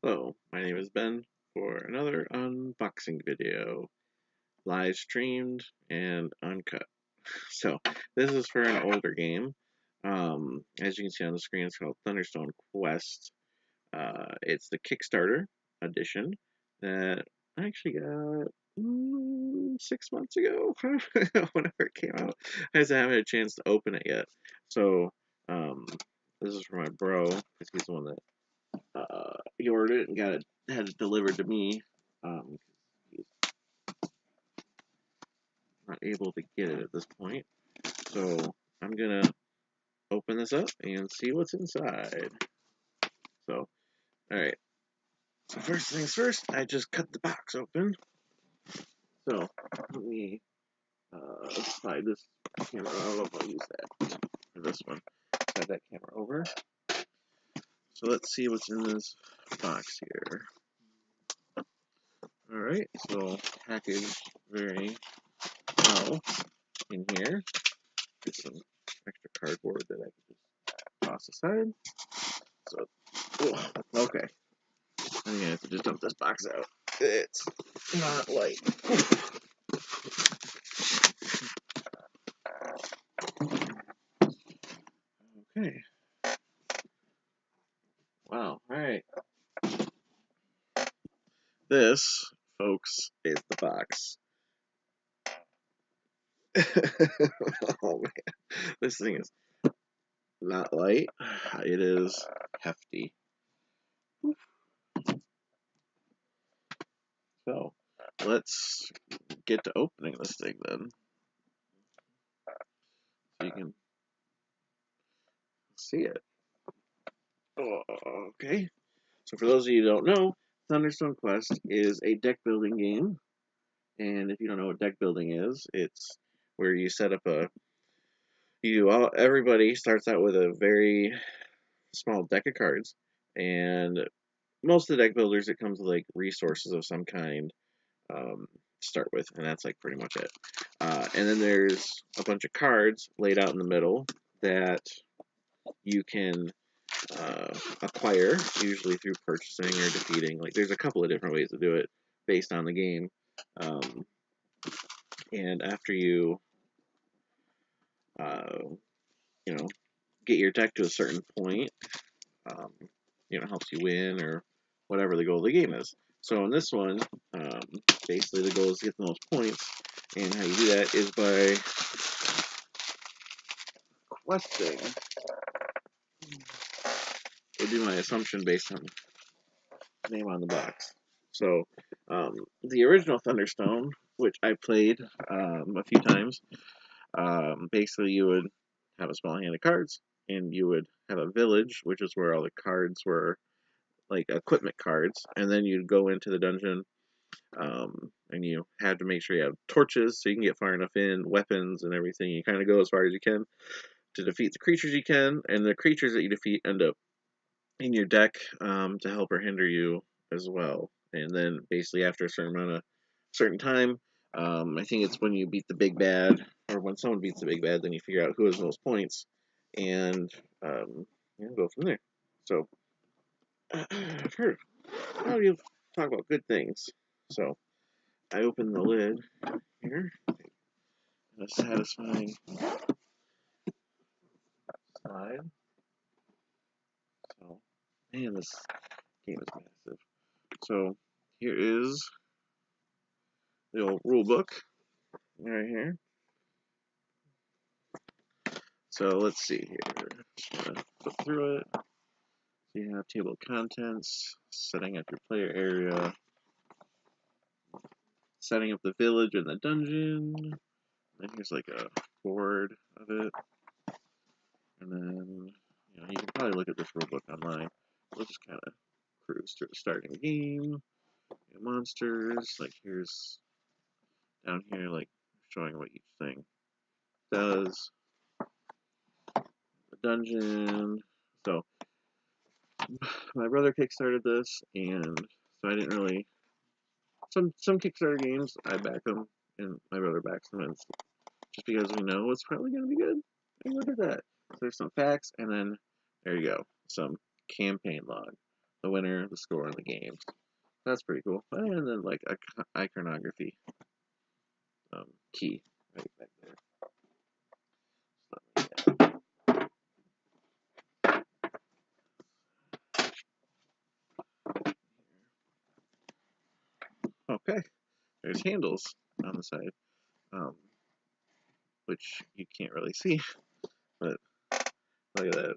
Hello, my name is Ben for another unboxing video, live streamed and uncut. So, this is for an older game. As you can see on the screen, it's called Thunderstone Quest. It's the Kickstarter edition that I actually got 6 months ago, whenever it came out. I just haven't had a chance to open it yet. So, this is for my bro, because he's the one that he ordered it and had it delivered to me. He's not able to get it at this point, so I'm gonna open this up and see what's inside. So, all right. So first things first, I just cut the box open. So let me slide this camera. I don't know if I'll use that for this one. Slide that camera over. So let's see what's in this box here. Alright, so packaged very well in here. Get some extra cardboard that I can just toss aside. So, okay. I'm gonna have to just dump this box out. It's not light. Okay. Wow, alright. This, folks, is the box. Oh man, this thing is not light. It is hefty. So, let's get to opening this thing then. So you can see it. Oh, okay. So for those of you who don't know, Thunderstone Quest is a deck building game. And if you don't know what deck building is, it's where you set up everybody starts out with a very small deck of cards, and most of the deck builders, it comes with like resources of some kind to start with, and that's like pretty much it. And then there's a bunch of cards laid out in the middle that you can acquire, usually through purchasing or defeating. Like, there's a couple of different ways to do it based on the game. And after you, get your deck to a certain point, it helps you win or whatever the goal of the game is. So in this one, basically the goal is to get the most points, and how you do that is by questing. Would be my assumption based on the name on the box. So, the original Thunderstone, which I played a few times, basically you would have a small hand of cards, and you would have a village, which is where all the cards were, like equipment cards, and then you'd go into the dungeon, and you had to make sure you have torches so you can get far enough in, weapons and everything. You kind of go as far as you can to defeat the creatures you can, and the creatures that you defeat end up in your deck to help or hinder you as well. And then basically after a certain time, I think it's when you beat the big bad, or when someone beats the big bad, then you figure out who has the most points, and go from there. So I've heard a lot of you talk about good things. So I open the lid here. A satisfying slide. So, man, this game is massive. So here is the old rule book right here. So let's see here. Just gonna flip through it. So you have table of contents, setting up your player area, setting up the village and the dungeon. And here's like a board of it. And then, you can probably look at this rule book online. We'll just kind of cruise through the starting game. Monsters, like here's down here, like showing what each thing does. The dungeon. So my brother kickstarted this, and so I didn't really. Some Kickstarter games I back them, and my brother backs them, and just because we know it's probably gonna be good. And look at that. So there's some facts, and then there you go, some campaign log. the winner, the score, and the games. That's pretty cool. And then like a iconography key right back there. Okay, there's handles on the side, which you can't really see, but look at that.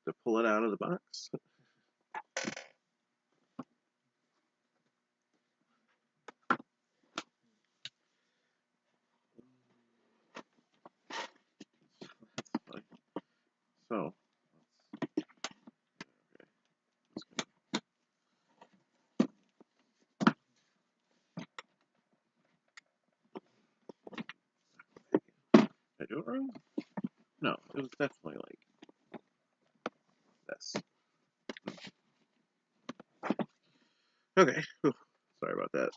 To pull it out of the box. So, did I do it wrong? No, it was definitely like this. Okay, whew, sorry about that.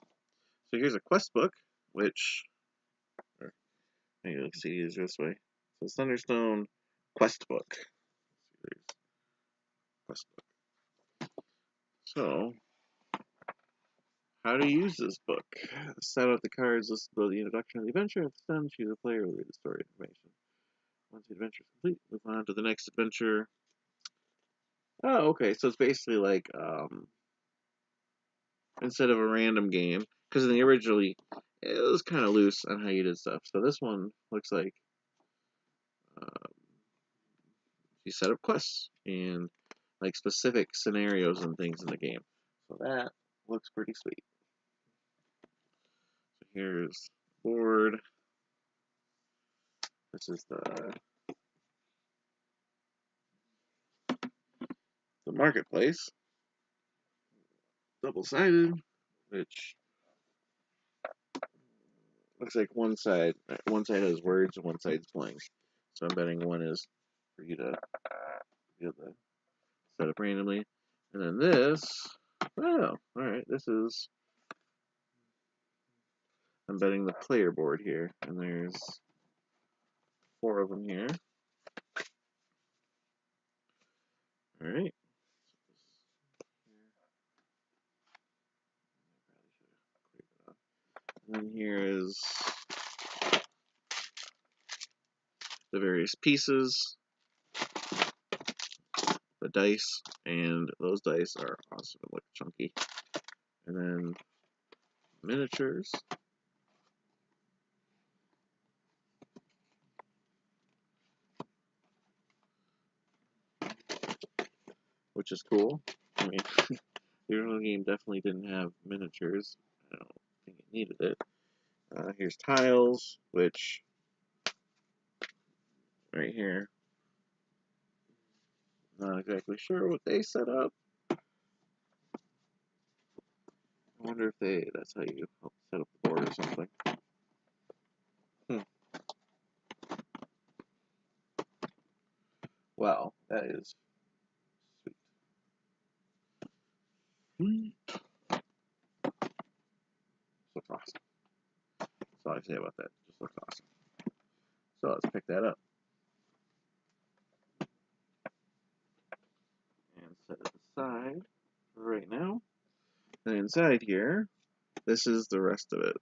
So here's a quest book, which, or maybe let's see it this way. So Thunderstone Quest book. There's quest book. So, how to use this book? Set out the cards listed below the introduction of the adventure. At the end, choose a player will read the story information. Once the adventure is complete, move on to the next adventure. Oh, okay. So it's basically like instead of a random game, because in the originally it was kind of loose on how you did stuff. So this one looks like you set up quests and like specific scenarios and things in the game. So that looks pretty sweet. So here's the board. This is the marketplace, double-sided, which looks like one side has words and one side's blank. So I'm betting one is for you to be able to set up randomly. And then this, oh, alright, this is, I'm betting the player board here. And there's 4 of them here. Alright. And then here is the various pieces, the dice, and those dice are awesome. Look chunky. And then miniatures. Which is cool. I mean, the original game definitely didn't have miniatures. I don't think it needed it. Here's tiles, which right here. Not exactly sure what they set up. I wonder if that's how you help set up the board or something. Wow, that is sweet. Looks awesome. That's all I say about that. Just looks awesome. So let's pick that up. And set it aside for right now. And inside here, this is the rest of it.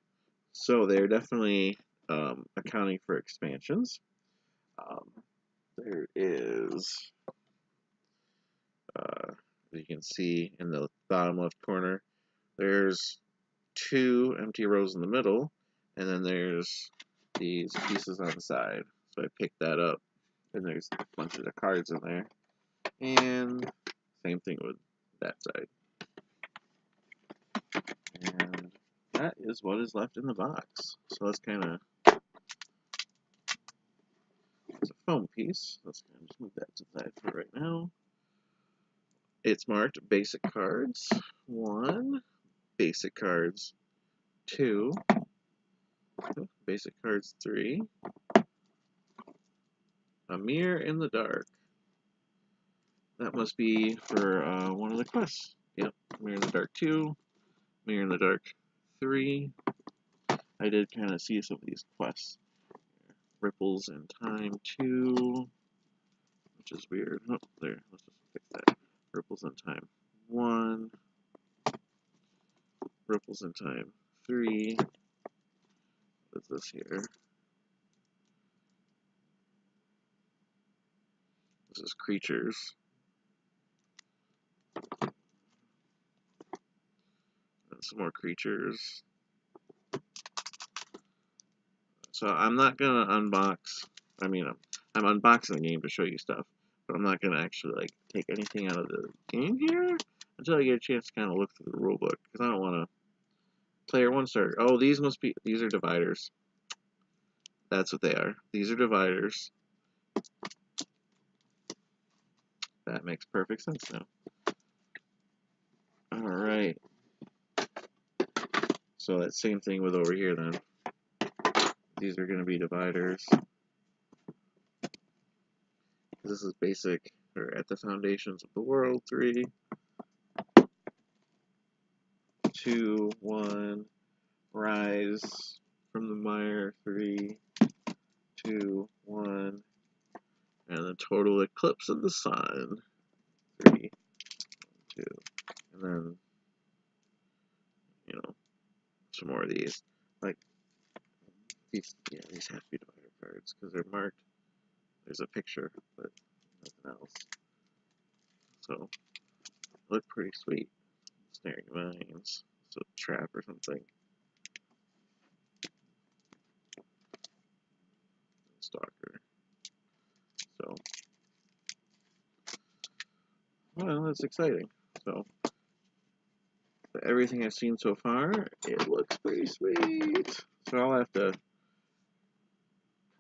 So they're definitely accounting for expansions. There is, as you can see in the bottom left corner, there's 2 empty rows in the middle, and then there's these pieces on the side. So I picked that up, and there's a bunch of the cards in there. And same thing with that side. And that is what is left in the box. So that's kind of, it's a foam piece. Let's kind of just move that to the side for right now. It's marked basic cards 1, basic cards 2, basic cards 3, a mirror in the dark. That must be for one of the quests. Yep, mirror in the dark 2, mirror in the dark 3. I did kind of see some of these quests. Ripples in Time 2, which is weird. Oh, there, let's just fix that. Ripples in time 1, ripples in time 3. What's this here? This is creatures. And some more creatures. So I'm not gonna unbox. I mean, I'm unboxing the game to show you stuff, but I'm not gonna actually like take anything out of the game here until I get a chance to kind of look through the rulebook, because I don't want to. Player 1 starter. Oh, these are dividers. That's what they are. These are dividers. That makes perfect sense now. Alright. So that same thing with over here then. These are going to be dividers. This is basic, or at the foundations of the world, 3, 2, 1, rise from the mire, 3, 2, 1, and the total eclipse of the sun, 3, 2, and then, you know, some more of these. Like, these have to be divider cards, because they're marked. There's a picture, but nothing else. So, look pretty sweet. Snaring vines, so trap or something. Stalker. So, well, that's exciting. So, everything I've seen so far, it looks pretty sweet. So I'll have to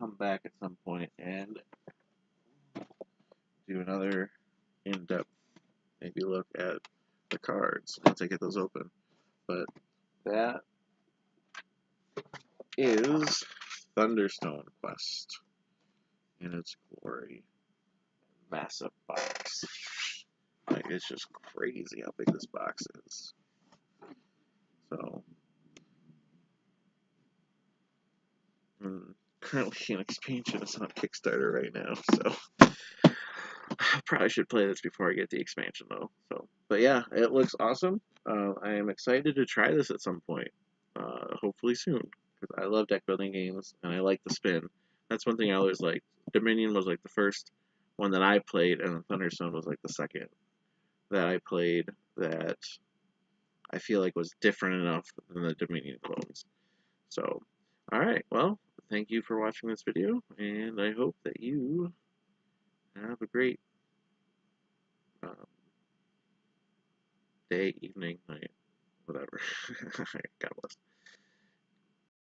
come back at some point and do another in-depth, maybe look at the cards once I get those open. But that is Thunderstone Quest in its glory. Massive box. Like, it's just crazy how big this box is. So, currently an expansion is on Kickstarter right now, so I probably should play this before I get the expansion though. So, but yeah, it looks awesome. I am excited to try this at some point, hopefully soon, because I love deck building games and I like the spin. That's one thing I always liked. Dominion was like the first one that I played, and Thunderstone was like the second that I played that I feel like was different enough than the Dominion clones. So, alright, well, thank you for watching this video, and I hope that you have a great day, evening, night, whatever. God bless.